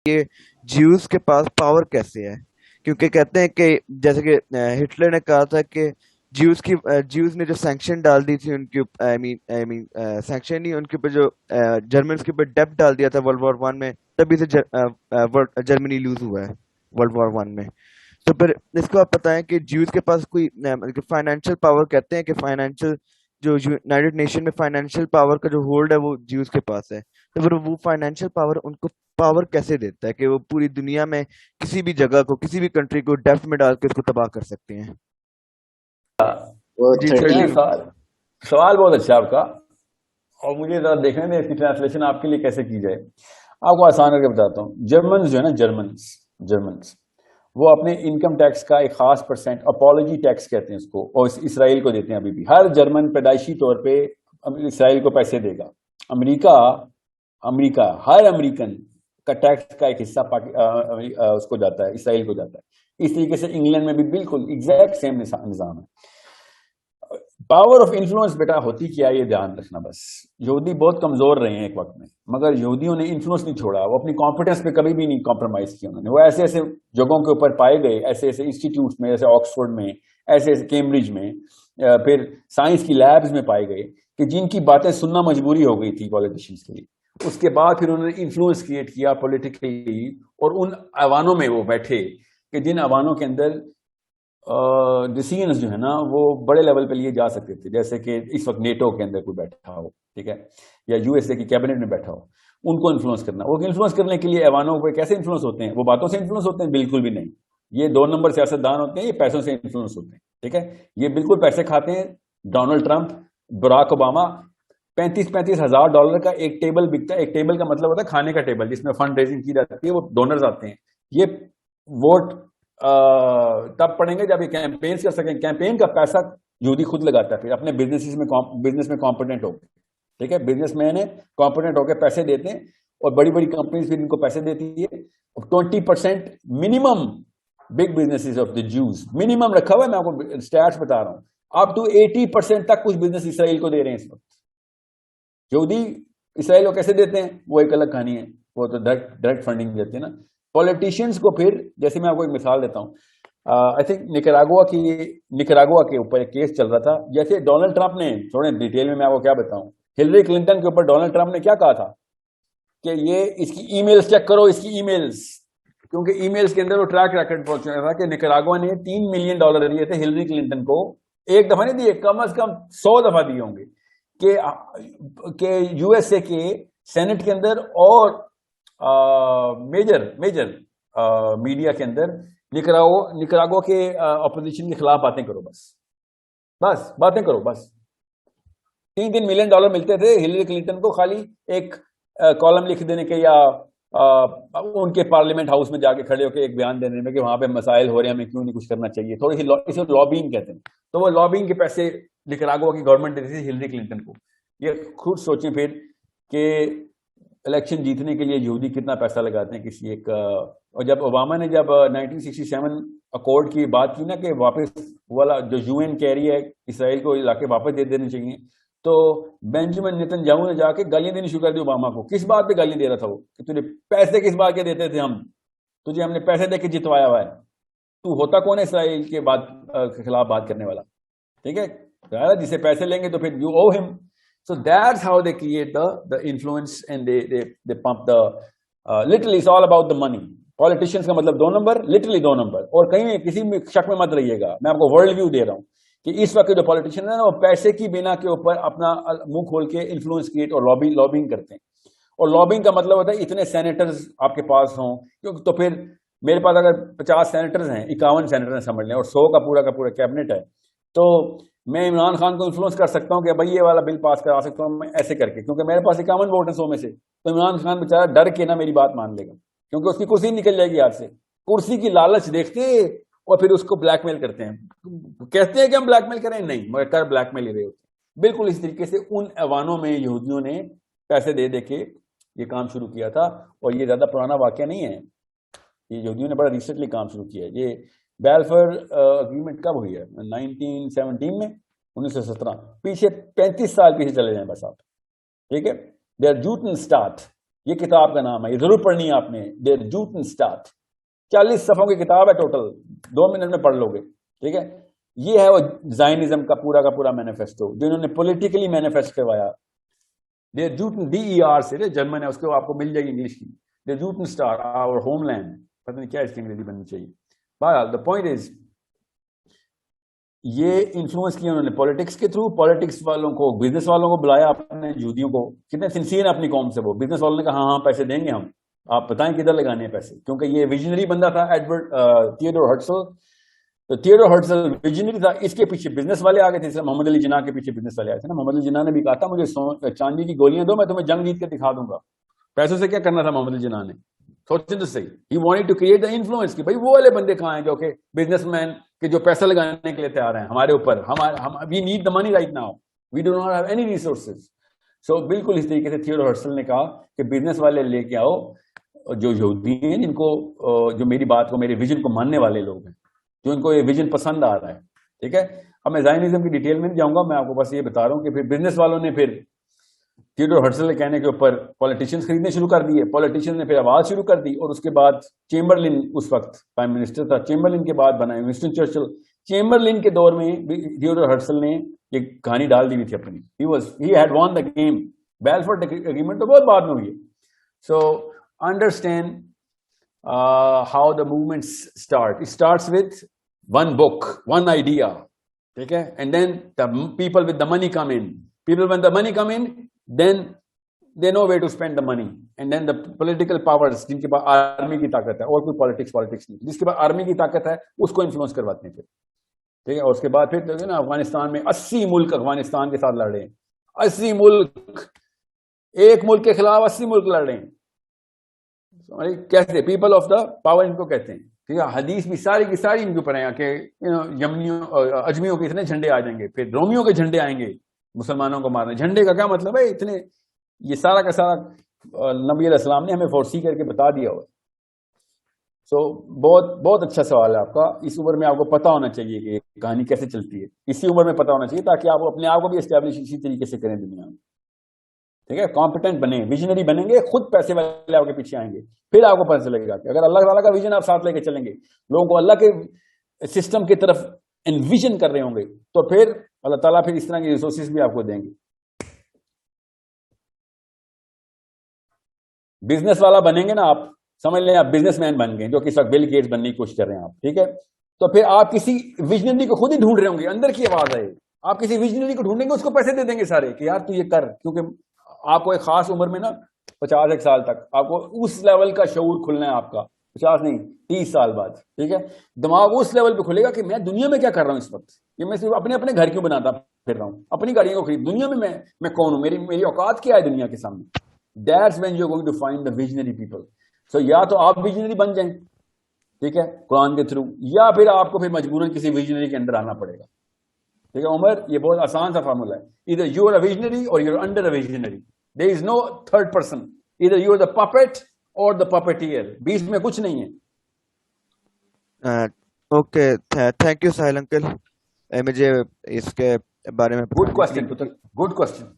یہ جیوز کے پاس پاور کیسے ہے؟ کیونکہ کہتے ہیں کہ جیسے کہ ہٹلر نے کہا تھا کہ جیوز نے جو سینکشن ڈال دی تھی ان کے آئی مین سینکشن نہیں، ان کے اوپر جو جرمنس کے اوپر ڈیپ ڈال دیا تھا ورلڈ وار ون میں، تبھی سے جرمنی لوز ہوا ہے ورلڈ وار ون میں. تو پھر اس کو آپ بتائیں کہ جیوز کے پاس کوئی فائنینشیل پاور، کہتے ہیں کہ فائنینشیل جو یونائٹڈ نیشن میں فائنینشیل پاور کا جو ہولڈ ہے وہ جیوز کے پاس ہے. تو پھر وہ فائنینشیل پاور ان کو پاور کیسے دیتا ہے کہ وہ پوری دنیا میں کسی بھی جگہ کو، کسی بھی کنٹری کو ڈیپتھ میں ڈال کے اس کو تباہ کر سکتے ہیں؟ وہ جی سر جی. 30 سوال بہت اچھا آپ کا، اور مجھے ذرا دیکھنے دیں اس کی ٹرانسلیشن آپ کے لیے کیسے کی جائے. آپ کو آسان کر کے بتاتا ہوں. جرمنز جو ہے نا، جرمنز وہ اپنے انکم ٹیکس کا ایک خاص پرسنٹ اپالوجی ٹیکس کہتے ہیں اس کو، اور اسرائیل کو دیتے ہیں. ابھی بھی ہر جرمن پیدائشی طور پہ اسرائیل کو پیسے دے گا. امریکہ ہر امریکن کا ٹیکس کا ایک حصہ اس کو جاتا ہے، اسرائیل کو جاتا ہے. اس طریقے سے انگلینڈ میں بھی بالکل ایگزیکٹ سیم نظام ہے. پاور آف انفلوئنس بیٹا ہوتی کیا، یہ دھیان رکھنا. بس یہودی بہت کمزور رہے ہیں ایک وقت میں، مگر یہودیوں نے انفلوئنس نہیں چھوڑا. وہ اپنی کانفیڈنس پہ کبھی بھی نہیں کمپرومائز کیا انہوں نے. وہ ایسے ایسے جگہوں کے اوپر پائے گئے، ایسے ایسے انسٹیٹیوٹس میں، جیسے آکسفورڈ میں، ایسے ایسے کیمبرج میں، پھر سائنس کی لیبز میں پائے گئے کہ جن کی باتیں سننا مجبوری ہو گئی تھی پولیٹیشینز کے لیے. اس کے بعد پھر انہوں نے انفلوئنس کریٹ کیا پولیٹیکلی، اور ان ایوانوں میں وہ بیٹھے کہ جن ایوانوں کے اندر ڈیسیژنز جو ہے نا وہ بڑے لیول پہ لیے جا سکتے تھے. جیسے کہ اس وقت نیٹو کے اندر کوئی بیٹھا ہو، ٹھیک ہے، یا یو ایس اے کی کیبنٹ میں بیٹھا ہو، ان کو انفلوئنس کرنا. وہ انفلوئنس کرنے کے لیے ایوانوں پہ کیسے انفلوئنس ہوتے ہیں؟ وہ باتوں سے انفلوئنس ہوتے ہیں؟ بالکل بھی نہیں. یہ 2 نمبر سیاستدان ہوتے ہیں، یہ پیسوں سے انفلوئنس ہوتے ہیں. ٹھیک ہے، یہ بالکل پیسے کھاتے ہیں. ڈونلڈ ٹرمپ، براک اوباما، $35,000 کا ایک ٹیبل بکتا ہے. ایک ٹیبل کا مطلب ہوتا ہے کھانے کا ٹیبل، جس میں فنڈ ریزنگ کی جاتی ہے. وہ ڈونرز آتے ہیں. یہ ووٹ تب پڑیں گے جب یہ کیمپینز کر سکیں. کیمپین کا پیسہ یہودی خود لگاتا ہے، پھر اپنے بزنس میں کمپیٹنٹ ہو کے. ٹھیک ہے، بزنس مین ہے، کمپیٹنٹ ہو کے پیسے دیتے ہیں، اور بڑی بڑی کمپنیز پھر ان کو پیسے دیتی ہے. 20% minimum big business of the جوز منیمم رکھا ہوا ہے. میں آپ کو اسٹیٹس بتا رہا ہوں. اپ ٹو 80% تک کچھ بزنس اسرائیل کو دے رہے ہیں اس وقت. یہودی اسرائیل کو کیسے دیتے ہیں وہ ایک الگ کہانی ہے. وہ تو ڈائریکٹ فنڈنگ دیتے ہیں نا. پولیٹیشینز کو پھر، جیسے میں آپ کو ایک مثال دیتا ہوں، آئی تھنک نکراگوا کے اوپر ایک کیس چل رہا تھا. جیسے ڈونلڈ ٹرمپ نے، تھوڑے ڈیٹیل میں آپ کو کیا بتاؤں، ہلری کلنٹن کے اوپر ڈونلڈ ٹرمپ نے کیا کہا تھا کہ یہ اس کی ای میلز چیک کرو، اس کی ای میلز، کیونکہ ای میلز کے اندر وہ ٹریک ریکارڈ پہنچ رہا تھا کہ نکراگوا نے $3 ملین دیے تھے ہلری کلنٹن کو. ایک دفعہ نہیں دیے، کم از کم 100 دفعہ دیے ہوں گے کہ یو ایس اے کے سینٹ کے اندر اور میجر میڈیا کے اندر نکراگوا کے اپوزیشن کے خلاف باتیں کرو. بس باتیں کرو. بس $3 ملین ملتے تھے ہلری کلنٹن کو خالی ایک کالم لکھ دینے کے، یا ان کے پارلیمنٹ ہاؤس میں جا کے کھڑے ہو کے ایک بیان دینے میں کہ وہاں پہ مسائل ہو رہے ہیں، ہمیں کیوں نہیں کچھ کرنا چاہیے. تھوڑی سی اسے لابینگ کہتے ہیں. تو وہ لابینگ کے پیسے نکراگوا کی گورنمنٹ دیتی تھی ہلری کلنٹن کو. یہ خود سوچیں پھر کہ الیکشن جیتنے کے لیے یہودی کتنا پیسہ لگاتے ہیں کسی ایک. اور جب اوباما نے جب 1967 اکارڈ کی بات کی نا کہ واپس والا جو یو این کہہ رہی ہے اسرائیل کو علاقے واپس دے دینے چاہیے، تو بینجامن نیتن یاہو نے جا کے گالیاں دینی شروع کر دی اوباما کو. کس بات پہ گالیاں دے رہا تھا وہ؟ کہ تجھے پیسے کس بات کے دیتے تھے ہم؟ تجھے ہم نے پیسے دے کے جتوایا ہوا ہے. تو ہوتا کون ہے اسرائیل کے خلاف بات کرنے والا؟ ٹھیک ہے، جسے پیسے لیں گے تو پھر یو او ہم. So that's how they create the influence, and they pump the literally it's all about the money. Politicians کا مطلب 2 نمبر، literally 2 نمبر. اور کہیں کسی بھی شک میں مت رہیے گا، میں آپ کو ورلڈ ویو دے رہا ہوں کہ اس وقت جو پولیٹیشین ہے نا وہ پیسے کی بنا کے اوپر اپنا منہ کھول کے انفلوئنس کریٹ اور لابنگ کرتے ہیں. اور لابنگ کا مطلب ہوتا ہے اتنے سینیٹرز آپ کے پاس ہوں، کیونکہ تو پھر میرے پاس اگر 50 سینیٹرز ہیں، 51 سینیٹر سمجھ لیں، اور 100 کا پورا کیبنٹ ہے، تو میں عمران خان کو انفلوئنس کر سکتا ہوں کہ بھائی یہ والا بل پاس کرا سکتا ہوں میں ایسے کر کے، کیونکہ میرے پاس 51 ووٹ ہیں 100 میں سے. تو عمران خان بیچارہ ڈر کے نا میری بات مان لے گا، کیونکہ اس کی کرسی نکل جائے گی ہاتھ سے. کرسی کی لالچ دیکھتے اور پھر اس کو بلیک میل کرتے ہیں. کہتے ہیں کہ ہم بلیک میل کریں، نہیں مگر کر بلیک میل ہی رہے ہوتے. بالکل اس طریقے سے ان ایوانوں میں یہودیوں نے پیسے دے دے کے یہ کام شروع کیا تھا. اور یہ زیادہ پرانا واقعہ نہیں ہے، یہ یہودیوں نے بڑا ریسنٹلی کام شروع کیا ہے. یہ بیلفر اگریمنٹ کب ہوئی ہے؟ 1917 میں، 1917. پیچھے 35 سال پیچھے چلے جائیں بس آپ. ٹھیک ہے، دے آر جوٹن اسٹارٹ. یہ کتاب کا نام ہے, یہ ضرور پڑھنی ہے آپ نے, Der Judenstaat. 40 صفحوں کی کتاب ہے ٹوٹل, 2 منٹ میں پڑھ لو گے, ٹھیک ہے. یہ ہے وہ زائنزم کا پورا مینیفیسٹو جو انہوں نے پولیٹیکلی مینیفیسٹ کروایا. Der Juden, DER سے جرمن ہے, اس کو آپ کو مل جائے گی انگلش کی. Der Judenstaat, our homeland, پتہ نہیں کیا اس کی انگریزی بننی چاہیے. بہرحال the point is, یہ انفلوئنس کیا انہوں نے پالیٹکس کے تھرو. پالیٹکس والوں کو, بزنس والوں کو بلایا اپنے یہودیوں کو, کتنے سنسیئر ہیں اپنی قوم سے وہ. بزنس والوں نے کہا ہاں پیسے دیں گے ہم, آپ بتائیں کدھر لگانے ہیں پیسے, کیونکہ یہ ویژنری بندہ تھا ایڈورڈ تھیوڈور ہرٹزل. تو تھیوڈور ہرٹزل ویژنری تھا, اس کے پیچھے بزنس والے آ گئے تھے. محمد علی جناح کے پیچھے بزنس والے آئے تھے نا. محمد علی جناح نے بھی کہا تھا مجھے چاندی کی گولیاں دو, میں تمہیں جنگ جیت کے دکھا دوں گا. پیسوں سے کیا کرنا تھا محمد علی جناح نے, سوچیں تو صحیح. He wanted to create the influence کہ بھائی وہ والے بندے کہاں ہیں جو کہ بزنس مین کہ جو پیسہ لگانے کے لیے تیار ہیں ہمارے اوپر. We need the money right now, we do not have any resources. So بالکل اس طریقے سے تھیوڈور ہرٹزل نے کہا کہ بزنس والے لے کے آؤ جو یہودی ہیں, جن کو جو میری بات کو, میرے ویژن کو ماننے والے لوگ ہیں, جو ان کو یہ ویژن پسند آ رہا ہے, ٹھیک ہے. اب میں زائنزم کی ڈیٹیل میں نہیں جاؤں گا, میں آپ کو بس یہ بتا رہا ہوں کہ پھر بزنس والوں نے پھر تھیوڈور ہرٹزل کے کہنے کے اوپر پولیٹیشینز خریدنے شروع کر دیے. پولیٹیشین نے پھر آواز شروع کر دی, اور اس کے بعد چیمبرلن اس وقت پرائم منسٹر تھا, چیمبرلن کے بعد بنا ونسٹن چرچل. چیمبرلن کے دور میں تھیوڈور ہرٹزل نے یہ کہانی ڈال دی ہوئی تھی اپنی. he had won the game. بیلفورڈ اگریمنٹ تو بہت بعد میں ہوئی ہے. سو understand how the movements start. It starts with one book, one idea, okay? And then the people with the money come in. People, when the money come in, then they know where to spend the money. And then the political powers, جن کے پاس army کی طاقت ہے, اور کوئی politics نہیں, جس کے پاس آرمی کی طاقت ہے اس کو انفلوئنس کرواتے ہیں پھر, ٹھیک ہے. اور اس کے بعد پھر نا افغانستان میں 80 ملک افغانستان کے ساتھ لڑ رہے ہیں. 80 ملک, ایک ملک کے خلاف 80 ملک لڑ رہے ہیں. کیسے پیپل آف دا پاور ان کو کہتے ہیں, ٹھیک ہے. حدیث بھی ساری کی ساری ان کے اوپر ہے کہ یمنیوں اجمیوں کے اتنے جھنڈے آ جائیں گے, پھر رومیوں کے جھنڈے آئیں گے مسلمانوں کو مارنے. جھنڈے کا کیا مطلب ہے اتنے, یہ سارا کا سارا نبی علیہ السلام نے ہمیں فورسی کر کے بتا دیا ہوا. سو بہت اچھا سوال ہے آپ کا. اس عمر میں آپ کو پتا ہونا چاہیے کہ کہانی کیسے چلتی ہے, اسی عمر میں پتا ہونا چاہیے تاکہ آپ اپنے آپ کو بھی اسٹیبلش اسی طریقے سے کریں دنیا میں, ٹھیک ہے. کمپیٹنٹ بنے, ویژنری بنیں گے, خود پیسے والے آپ کے پیچھے آئیں گے, پھر آپ کو پتہ چلے گا کہ اگر اللہ تعالیٰ کا ویژن آپ ساتھ لے کے چلیں گے, لوگوں کو اللہ کے سسٹم کی طرف انویژن کر رہے ہوں گے, تو پھر اللہ تعالیٰ پھر اس طرح کی ریسورسز بھی آپ کو دیں گے. بزنس والا بنیں گے نا آپ, سمجھ لیں آپ بزنس مین بن گئے, جو کہ اس وقت بل گیٹس بننے کی کوشش کر رہے ہیں آپ, ٹھیک ہے. تو پھر آپ کسی ویژنری کو خود ہی ڈھونڈ رہے ہوں گے, اندر کی آواز آئے, آپ کسی ویژنری کو ڈھونڈیں گے, اس کو پیسے دے دیں گے سارے کہ یار تو یہ کر, کیونکہ آپ کو ایک خاص عمر میں نا 50 سال تک آپ کو اس لیول کا شعور کھلنا ہے. آپ کا 50 نہیں 30 سال بعد, ٹھیک ہے, دماغ اس لیول پہ کھلے گا کہ میں دنیا میں کیا کر رہا ہوں اس وقت. یہ میں صرف اپنے گھر کیوں بناتا پھر رہا ہوں, اپنی گاڑیوں کو خرید, دنیا میں میں کون ہوں, میری اوقات کیا ہے دنیا کے سامنے. That's when you're going to find the visionary people. So یا تو آپ ویژنری بن جائیں, ٹھیک ہے, قرآن کے تھرو, یا پھر آپ کو پھر مجبوراً کسی ویژنری کے اندر آنا پڑے گا, ٹھیک ہے. عمر, یہ بہت آسان سا فارمولا ہے. Either you're a visionary or you're under a visionary. There is no third person. Either you're the puppet or the puppeteer. بیچ میں کچھ نہیں ہے. Okay, thank you Sahil uncle, مجھے اس کے بارے میں گڈ کوشچن.